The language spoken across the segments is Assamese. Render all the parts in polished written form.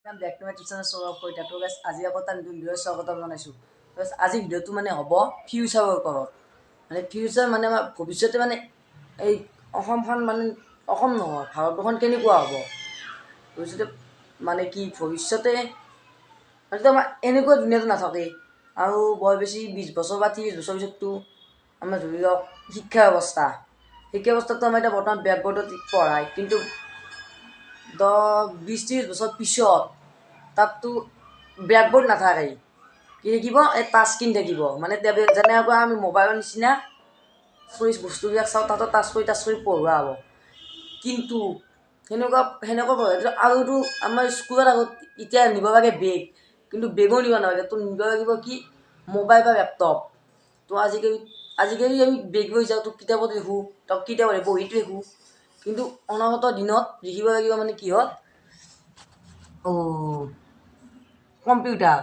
Back to my tuition Sourav কইতা তো গাইছ আজি আকৌ এটা নতুন ভিডিঅ' স্বাগতম জনাইছোঁ। গাইছ আজি ভিডিঅ'টো মানে হ'ব ফিউচাৰৰ ওপৰত। মানে ফিউচাৰ মানে আমাৰ ভৱিষ্যতে মানে এই অসমখন মানে অসম নহয় ভাৰতবৰ্ষখন কেনেকুৱা হ'ব ভৱিষ্যতে মানে কি ভৱিষ্যতে মানে আমাৰ এনেকুৱা দুনীয়াটো নাথাকে আৰু বৰ বেছি 20 বছৰ বা 30 বছৰ পিছততো আমাৰ ধৰি লওক শিক্ষা ব্যৱস্থাটো আমাৰ এতিয়া বৰ্তমান বেকৱাৰ্ডত পঢ়ায়, কিন্তু 20-30 বছৰ পিছত তাততো ব্যাকবোৰ্ড নাথাকে, কি থাকিব এই টাচ স্ক্ৰীন থাকিব। মানে যেনেকুৱা আমি মোবাইলৰ নিচিনা চুইচ বস্তুবিলাক চাওঁ তাতো টাচ কৰি পঢ়োৱা হ'ব। কিন্তু সেনেকুৱা পঢ়াটো আৰুতো আমাৰ স্কুলত আগত এতিয়া নিব লাগে বেগ, কিন্তু বেগো নিব নালাগে, তো নিব লাগিব কি মোবাইল বা লেপটপ। তো আজিকালি আমি বেগ লৈ যাওঁ, তো কিতাপত লিখোঁ, কিতাপত বহীত লিখোঁ, কিন্তু অনাগত দিনত লিখিব লাগিব মানে কিহত কম্পিউটাৰ।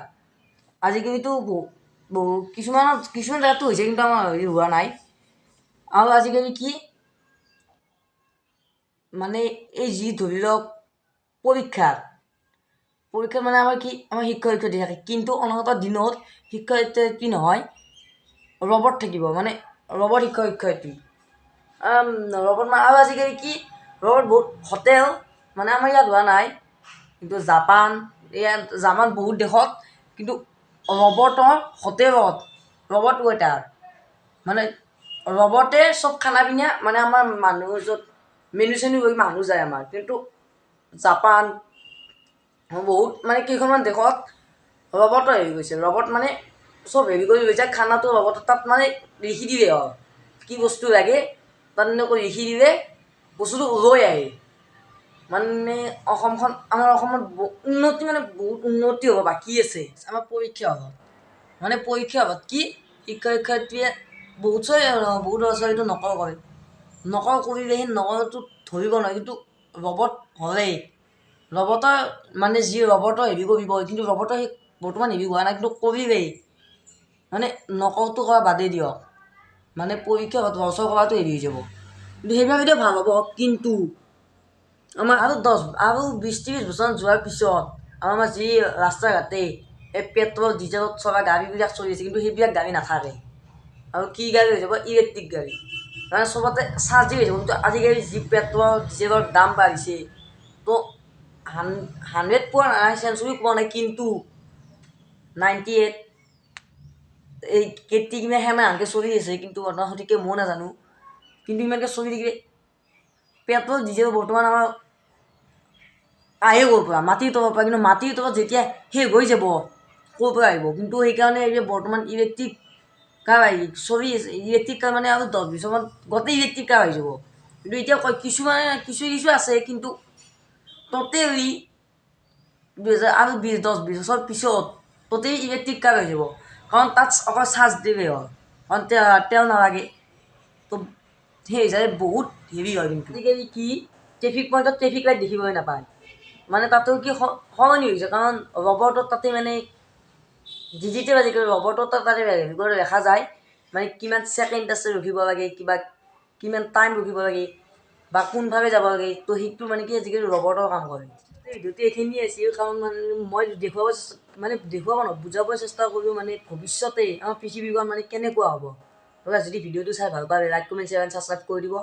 আজিকালিতো কিছুমান জেগাতো হৈছে, কিন্তু আমাৰ হোৱা নাই। আৰু আজিকালি কি মানে এই যি ধৰি লওক পৰীক্ষাত মানে আমাৰ শিক্ষক-শিক্ষয়িত্ৰী থাকে, কিন্তু অনাগত দিনত শিক্ষক-শিক্ষয়িত্ৰী নহয় ৰবট থাকিব, মানে ৰবট শিক্ষক-শিক্ষয়িত্ৰী ৰবট। আৰু আজিকালি কি ৰবট বহুত হোটেল মানে আমাৰ ইয়াত হোৱা নাই, কিন্তু জাপান বহুত দেশত কিন্তু ৰবটৰ হোটেলত ৰবট ৱেটাৰ মানে ৰবটে চব খানা পিনা মানে আমাৰ মানুহ য'ত মেনু চেনু লৈ মানুহ যায় আমাৰ, কিন্তু জাপান বহুত মানে কেইখনমান দেশত ৰবটৰ হেৰি গৈছে, ৰবট মানে চব হেৰি কৰি লৈ যায় খানাটো ৰবটৰ তাত মানে লিখি দিলে হয় কি বস্তু লাগে, তাত এনেকৈ লিখি দিলে বস্তুটো লৈ আহে। মানে আমাৰ অসমত উন্নতি মানে বহুত উন্নতি হ'ব বাকী আছে আমাৰ পৰীক্ষা হলত। মানে পৰীক্ষা হলত কি শিক্ষক-শিক্ষয়িত্ৰীয়ে বহুত ল'ৰা ছোৱালীটো নকল কৰিলে সেই নকলটো ধৰিব নোৱাৰে, কিন্তু ৰবট হ'লেই ৰবটৰ মানে যি ৰবটৰ হেৰি কৰিব, কিন্তু ৰবটৰ সেই বৰ্তমান হেৰি হোৱা নাই, কিন্তু কৰিলেই মানে নকলটো কৰা বাদেই দিয়ক, মানে পৰীক্ষা লৰচৰ কৰাটো হেৰি হৈ যাব, কিন্তু সেইবিলাক এতিয়া ভাল হ'ব। কিন্তু আমাৰ আৰু 20-30 বছৰ যোৱাৰ পিছত আমাৰ যি ৰাস্তা ঘাটে এই পেট্ৰল ডিজেলত চলা গাড়ীবিলাক চলি আছে, কিন্তু সেইবিলাক গাড়ী নাথাকে। আৰু কি গাড়ী হৈ যাব ইলেক্ট্ৰিক গাড়ী, মানে চবতে চাৰ্জিং হৈ যাব। কিন্তু আজিকালি যি পেট্ৰল ডিজেলৰ দাম বাঢ়িছে, তো 100 পোৱা নাই, চেঞ্চুৰী পোৱা নাই, কিন্তু 98 এই কিমান সেনেকৈ চলি আছে, কিন্তু বৰ্তমান সঠিককৈ ময়ো নাজানো। কিন্তু ইমানকৈ চলি থাকিলে পেট্ৰল ডিজেল বৰ্তমান আমাৰ আহে ক'ৰ পৰা মাটিৰ তলৰ পৰা, কিন্তু মাটিৰ তলত যেতিয়া শেষ হৈ যাব ক'ৰ পৰা আহিব। কিন্তু সেইকাৰণে এই বৰ্তমান ইলেক্ট্ৰিক কাৰ চলি আছে, ইলেক্ট্ৰিক কাৰ মানে আৰু 10 বছৰমান গোটেই ইলেক্ট্ৰিক কাৰ হৈ যাব। কিন্তু এতিয়া কিছু আছে, কিন্তু টোটেলি 10-20 বছৰ পিছত টোটেলি ইলেক্ট্ৰিক কাৰ হৈ যাব, কাৰণ তাত অকল চাৰ্জ দিলেই হ'ল, কাৰণ তেল নালাগে। তো সেই হিচাপে বহুত হেৰি হয়। কিন্তু আজিকালি কি ট্ৰেফিক পইণ্টত ট্ৰেফিক লাইট দেখিবলৈ নাপায়, মানে তাতো কি সলনি হৈছে, কাৰণ ৰবটৰ তাতে মানে ডিজিটেল আজিকালি ৰবটৰ তাতে দেখা যায় মানে কিমান ছেকেণ্ড আছে ৰখিব লাগে, কিমান টাইম ৰখিব লাগে বা কোনভাৱে যাব লাগে। তো সেইটো মানে কি আজিকালি ৰবটৰ কাম কৰে। ভিডিঅ'টো এইখিনিয়ে আছিল, কাৰণ মানে মই বুজাব চেষ্টা কৰোঁ মানে ভৱিষ্যতে আমাৰ পৃথিৱীখন মানে কেনেকুৱা হ'ব। যদি ভিডিঅ'টো চাই ভাল পায় like comment share and subscribe কৰি দিব।